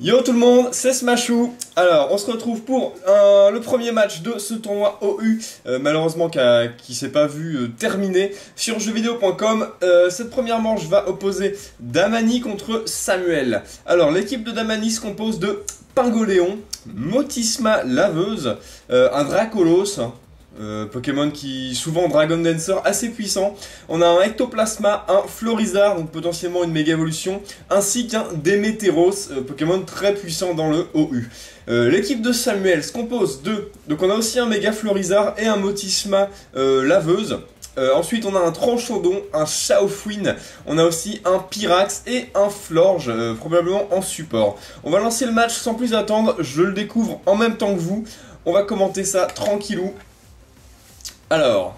Yo tout le monde, c'est Smashou. Alors, on se retrouve pour le premier match de ce tournoi OU, malheureusement qui s'est pas vu terminer, sur jeuxvideo.com. Cette première manche va opposer Damani contre Samuel. Alors, l'équipe de Damani se compose de Pingoléon, Motisma Laveuse, un Dracolos, Pokémon qui souvent Dragon Dancer assez puissant. On a un Ectoplasma, un Florizard, donc potentiellement une méga évolution, ainsi qu'un Démétéros, Pokémon très puissant dans le OU. L'équipe de Samuel se compose de, donc on a aussi un méga Florizard et un Motisma Laveuse. Ensuite on a un Tranchodon, un Chaofouine, on a aussi un Pyrax et un Florge, probablement en support. On va lancer le match sans plus attendre, je le découvre en même temps que vous. On va commenter ça tranquillou. Alors,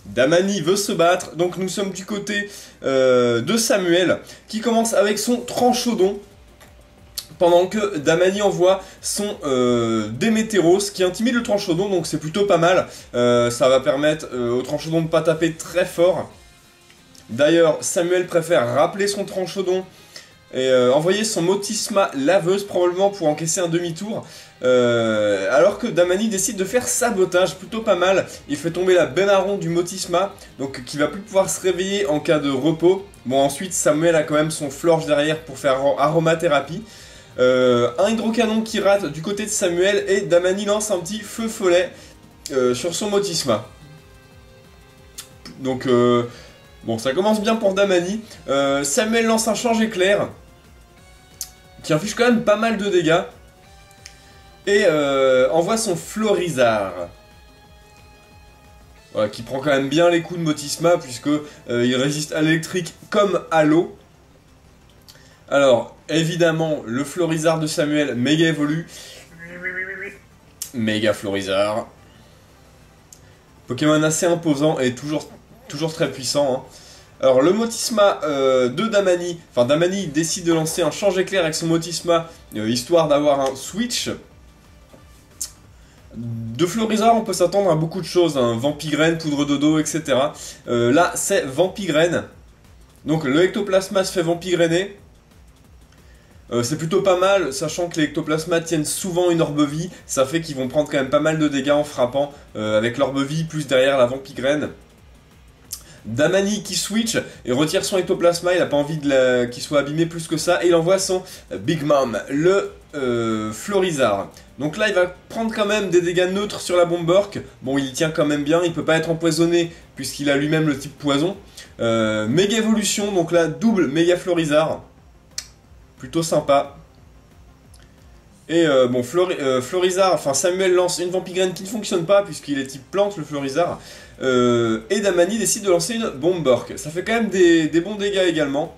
Damani veut se battre, donc nous sommes du côté de Samuel, qui commence avec son Tranchodon, pendant que Damani envoie son Démétéros, qui intimide le Tranchodon, donc c'est plutôt pas mal. Ça va permettre au Tranchodon de ne pas taper très fort. D'ailleurs, Samuel préfère rappeler son Tranchodon et envoyer son Motisma Laveuse, probablement pour encaisser un demi-tour. Alors que Damani décide de faire sabotage, plutôt pas mal. Il fait tomber la Bémarron du Motisma, donc qui va plus pouvoir se réveiller en cas de repos. Bon, ensuite Samuel a quand même son Florge derrière pour faire aromathérapie. Un hydrocanon qui rate du côté de Samuel, et Damani lance un petit feu follet sur son Motisma. Donc bon, ça commence bien pour Damani. Samuel lance un change éclair qui inflige quand même pas mal de dégâts. Et envoie son Florizard. Voilà, qui prend quand même bien les coups de Motisma, puisque il résiste à l'électrique comme à l'eau. Alors, évidemment, le Florizard de Samuel, méga évolue. Méga Florizard. Pokémon assez imposant et toujours très puissant. Hein. Alors, le Motisma de Damani. Enfin, Damani décide de lancer un change éclair avec son Motisma, histoire d'avoir un switch. De Florizard, on peut s'attendre à beaucoup de choses, hein. Vampigraine, poudre dodo, etc. Là, c'est Vampigraine. Donc, le Ectoplasma se fait Vampigrainer. C'est plutôt pas mal, sachant que les Ectoplasmas tiennent souvent une orbe-vie. Ça fait qu'ils vont prendre quand même pas mal de dégâts en frappant avec l'orbe-vie, plus derrière la Vampigraine. Damani qui switch et retire son Ectoplasma, il n'a pas envie qu'il soit abîmé plus que ça, et il envoie son Big Mom, le Florizard. Donc là il va prendre quand même des dégâts neutres sur la Bomberk. Bon, il tient quand même bien, il peut pas être empoisonné puisqu'il a lui-même le type poison. Méga évolution, donc là double méga Florizard. Plutôt sympa. Et bon, Florizard, enfin Samuel lance une Vampigraine qui ne fonctionne pas puisqu'il est type plante, le Florizard. Et Damani décide de lancer une Bomberk. Ça fait quand même des bons dégâts également.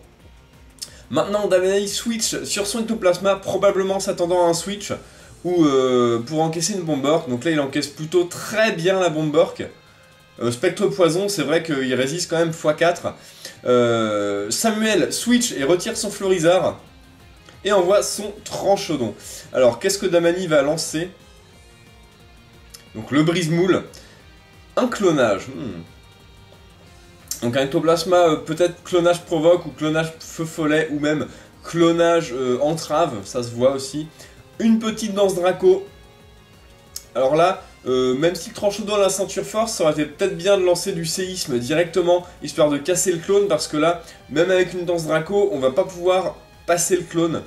Maintenant, Damani switch sur son Ectoplasma, probablement s'attendant à un switch ou pour encaisser une Bomberk. Donc là, il encaisse plutôt très bien la Bomberk. Spectre Poison, c'est vrai qu'il résiste quand même x4. Samuel switch et retire son Florizard. Et envoie son Tranchodon. Alors, qu'est-ce que Damani va lancer? Donc, le brise-moule. Un clonage. Donc, un Ectoplasma, peut-être clonage provoque, ou clonage feu follet, ou même clonage entrave, ça se voit aussi. Une petite danse Draco. Alors là, même si le Tranchodon a la ceinture force, ça aurait été peut-être bien de lancer du séisme directement, histoire de casser le clone, parce que là, même avec une danse Draco, on va pas pouvoir passer le clone.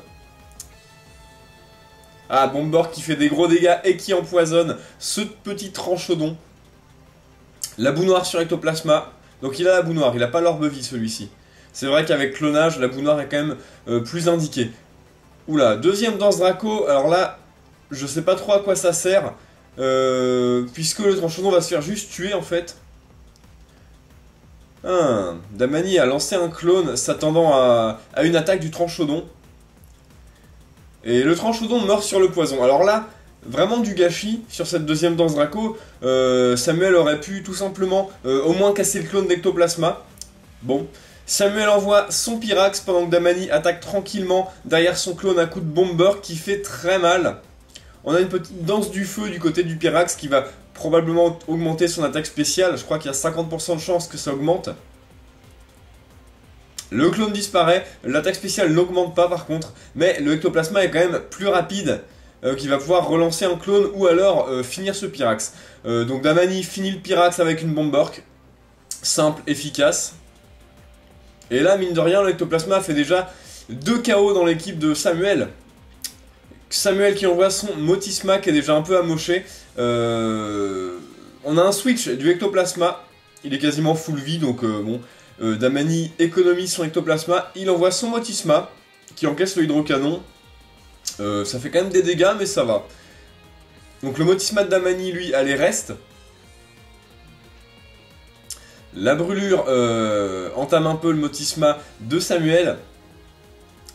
Ah, Bomberk qui fait des gros dégâts et qui empoisonne ce petit Tranchodon. La boue noire sur Ectoplasma. Donc il a la boue noire, il n'a pas l'orbe-vie celui-ci. C'est vrai qu'avec clonage, la boue noire est quand même plus indiquée. Oula, deuxième danse Draco. Alors là, je sais pas trop à quoi ça sert. Puisque le Tranchodon va se faire juste tuer en fait. Damani a lancé un clone s'attendant à une attaque du Tranchodon. Et le Tranchodon meurt sur le poison. Alors là, vraiment du gâchis sur cette deuxième danse Draco. Samuel aurait pu tout simplement au moins casser le clone d'Ectoplasma. Bon. Samuel envoie son Pyrax pendant que Damani attaque tranquillement derrière son clone à coup de Bomberk qui fait très mal. On a une petite danse du feu du côté du Pyrax qui va probablement augmenter son attaque spéciale. Je crois qu'il y a 50% de chance que ça augmente. Le clone disparaît, l'attaque spéciale n'augmente pas par contre, mais le ectoplasma est quand même plus rapide, qui va pouvoir relancer un clone ou alors finir ce Pyrax. Donc Damani finit le Pyrax avec une Bomberk, simple, efficace. Et là, mine de rien, le ectoplasma fait déjà 2 KO dans l'équipe de Samuel. Samuel qui envoie son Motisma qui est déjà un peu amoché. On a un switch du ectoplasma, il est quasiment full vie, donc bon... Damani économise son ectoplasma, il envoie son Motisma, qui encaisse le hydrocanon. Ça fait quand même des dégâts, mais ça va. Donc le Motisma de Damani, lui, allez, reste. La brûlure entame un peu le Motisma de Samuel.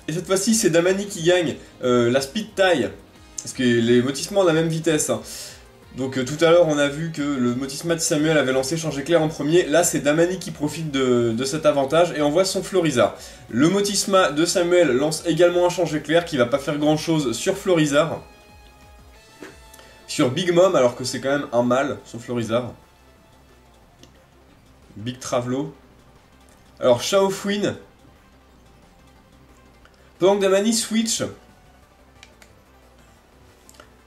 Et cette fois-ci, c'est Damani qui gagne la speed taille. Parce que les Motismas ont la même vitesse, hein. Donc tout à l'heure on a vu que le Motisma de Samuel avait lancé Change Éclair en premier, là c'est Damani qui profite de cet avantage et envoie son Florizard. Le Motisma de Samuel lance également un Change Éclair qui va pas faire grand chose sur Florizard. Sur Big Mom, alors que c'est quand même un mâle, son Florizard. Big Travelo. Alors Shao Fouine. Pendant que Damani switch...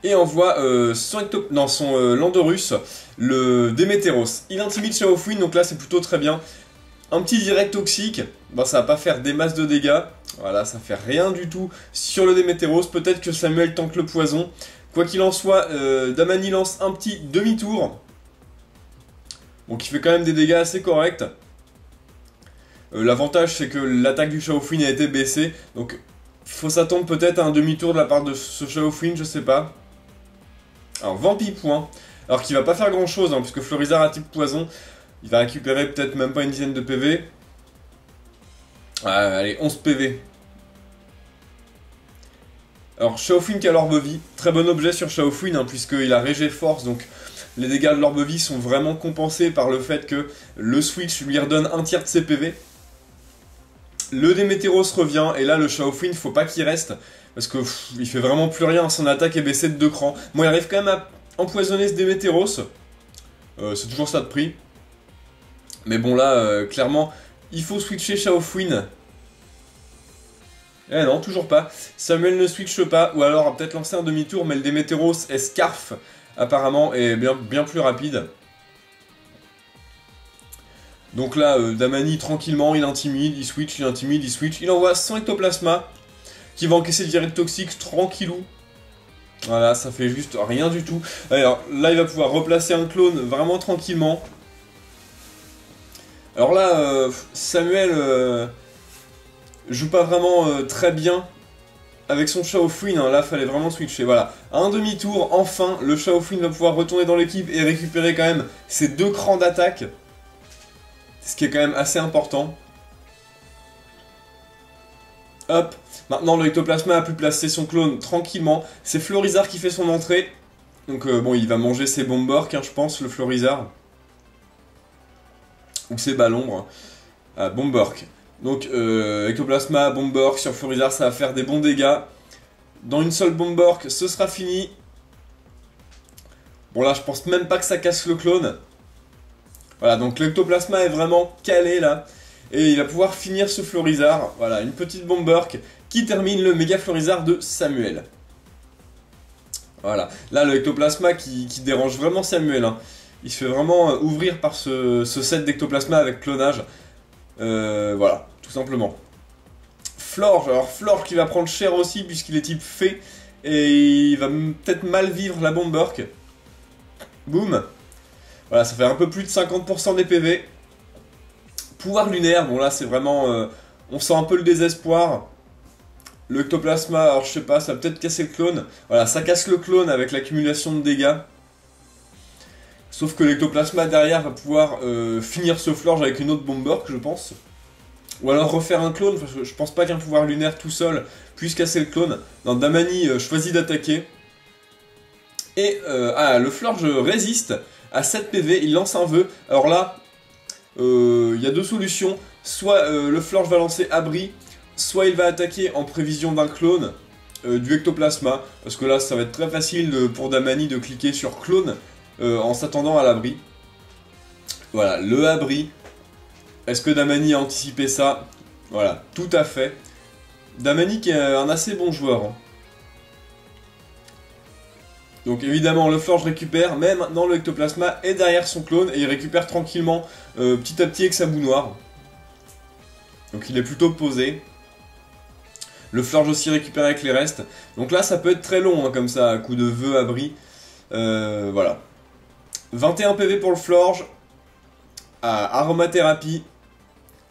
et envoie son Landorus, le Démétéros. Il intimide Shao Fouine, donc là c'est plutôt très bien. Un petit direct toxique, bon, ça va pas faire des masses de dégâts. Voilà, ça fait rien du tout sur le Démétéros. Peut-être que Samuel tente le poison. Quoi qu'il en soit, Damani lance un petit demi-tour. Bon, qui fait quand même des dégâts assez corrects. L'avantage c'est que l'attaque du Shao Fouine a été baissée. Donc faut s'attendre peut-être à un demi-tour de la part de ce Shao Fouine, je sais pas. Alors Vampipoint, alors qu'il va pas faire grand chose, hein, puisque Florizard a type poison, il va récupérer peut-être même pas une dizaine de PV. Allez, 11 PV. Alors Shao Fouine qui a l'orbe vie, très bon objet sur Shao Fouine, hein, puisqu'il a Régé Force, donc les dégâts de l'orbe vie sont vraiment compensés par le fait que le switch lui redonne un tiers de ses PV. Le Démétéros revient, et là le Shao Fouine, faut pas qu'il reste. Parce que il fait vraiment plus rien, son attaque est baissée de 2 crans. Bon, il arrive quand même à empoisonner ce Démétéros. C'est toujours ça de prix. Mais bon, là, clairement, il faut switcher Shao Fouine. Eh non, toujours pas. Samuel ne switche pas, ou alors a peut-être lancé un demi-tour, mais le Démétéros est Scarf, apparemment, est bien plus rapide. Donc là, Damani, tranquillement, il intimide, il switch, il intimide, il switch. Il envoie son ectoplasma, qui va encaisser le direct toxique tranquillou. Voilà, ça fait juste rien du tout. Alors là, il va pouvoir replacer un clone vraiment tranquillement. Alors là, Samuel joue pas vraiment très bien avec son Shao Fouine. Hein. Là, fallait vraiment switcher. Voilà, un demi-tour, enfin, le Shao Fouine va pouvoir retourner dans l'équipe et récupérer quand même ses 2 crans d'attaque. Ce qui est quand même assez important. Hop. Maintenant, le ectoplasma a pu placer son clone tranquillement. C'est Florizard qui fait son entrée. Donc, bon, il va manger ses Bomberk, hein, je pense, le Florizard. Ou ses ballons. Hein. Bomberk. Donc, ectoplasma, Bomberk sur Florizard, ça va faire des bons dégâts. Dans une seule Bomberk, ce sera fini. Bon, là, je pense même pas que ça casse le clone. Voilà, donc l'ectoplasma est vraiment calé, là. Et il va pouvoir finir ce Florizard. Voilà, une petite Bomberk qui termine le méga Florizard de Samuel. Voilà, là le ectoplasma qui dérange vraiment Samuel. Hein. Il se fait vraiment ouvrir par ce set d'ectoplasma avec clonage. Voilà, tout simplement. Florge, alors Florge qui va prendre cher aussi puisqu'il est type fée. Et il va peut-être mal vivre la Bomberk. Boum. Voilà, ça fait un peu plus de 50% des PV. Pouvoir lunaire, bon là c'est vraiment... on sent un peu le désespoir. Le ectoplasma, alors je sais pas, ça va peut-être casser le clone. Voilà, ça casse le clone avec l'accumulation de dégâts. Sauf que l'ectoplasma derrière va pouvoir finir ce Florge avec une autre Bomberk, je pense. Ou alors refaire un clone, parce que je pense pas qu'un pouvoir lunaire tout seul puisse casser le clone. Non, Damani choisit d'attaquer. Et le Florge résiste à 7 PV, il lance un vœu. Alors là... il y a 2 solutions, soit le Florge va lancer abri, soit il va attaquer en prévision d'un clone du ectoplasma, parce que là ça va être très facile pour Damani de cliquer sur clone en s'attendant à l'abri. Voilà, le abri. Est-ce que Damani a anticipé ça? Voilà, tout à fait. Damani qui est un assez bon joueur. Hein. Donc évidemment, le Florge récupère, mais maintenant le Ectoplasma est derrière son clone et il récupère tranquillement, petit à petit avec sa boue noire. Donc il est plutôt posé. Le Florge aussi récupère avec les restes. Donc là, ça peut être très long, hein, comme ça, à coup de vœux, abri. Voilà. 21 PV pour le Florge. Aromathérapie.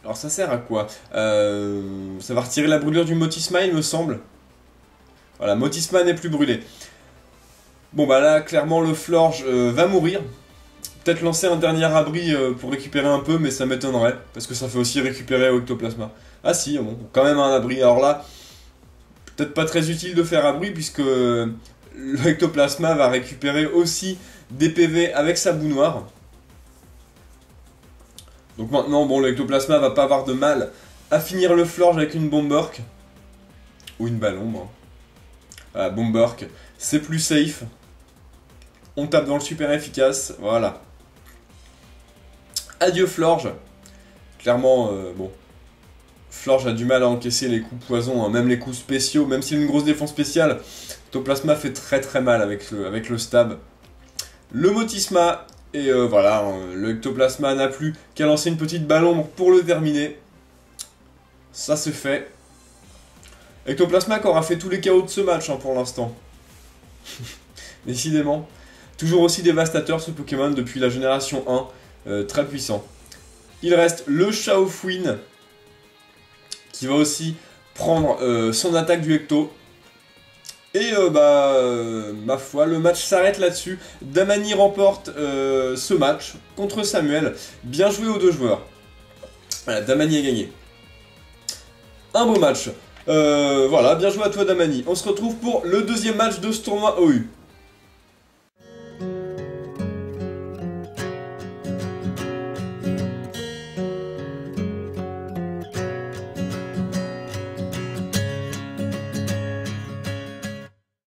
Alors ça sert à quoi? Ça va retirer la brûlure du Motisma, il me semble. Voilà, Motisma n'est plus brûlé. Bon bah là, clairement, le Florge va mourir. Peut-être lancer un dernier abri pour récupérer un peu, mais ça m'étonnerait. Parce que ça fait aussi récupérer au Ectoplasma. Ah si, bon, quand même un abri. Alors là, peut-être pas très utile de faire abri, puisque le Ectoplasma va récupérer aussi des PV avec sa boue noire. Donc maintenant, bon, le Ectoplasma va pas avoir de mal à finir le Florge avec une Bomberk. Ou une Ballombre. Voilà, Bomberk, c'est plus safe. On tape dans le super efficace, voilà. Adieu Florge. Clairement, bon. Florge a du mal à encaisser les coups poison, hein, même les coups spéciaux, même s'il a une grosse défense spéciale. Ectoplasma fait très très mal avec le stab. Le Motisma, et voilà, hein, le Ectoplasma n'a plus qu'à lancer une petite ballon pour le terminer. Ça c'est fait. Ectoplasma qui aura fait tous les KO de ce match, hein, pour l'instant. Décidément. Toujours aussi dévastateur ce Pokémon depuis la génération 1, très puissant. Il reste le Chaofouine, qui va aussi prendre son attaque du Ecto. Et ma foi, le match s'arrête là-dessus. Damani remporte ce match contre Samuel. Bien joué aux deux joueurs. Voilà, Damani a gagné. Un beau match. Voilà, bien joué à toi Damani. On se retrouve pour le deuxième match de ce tournoi OU.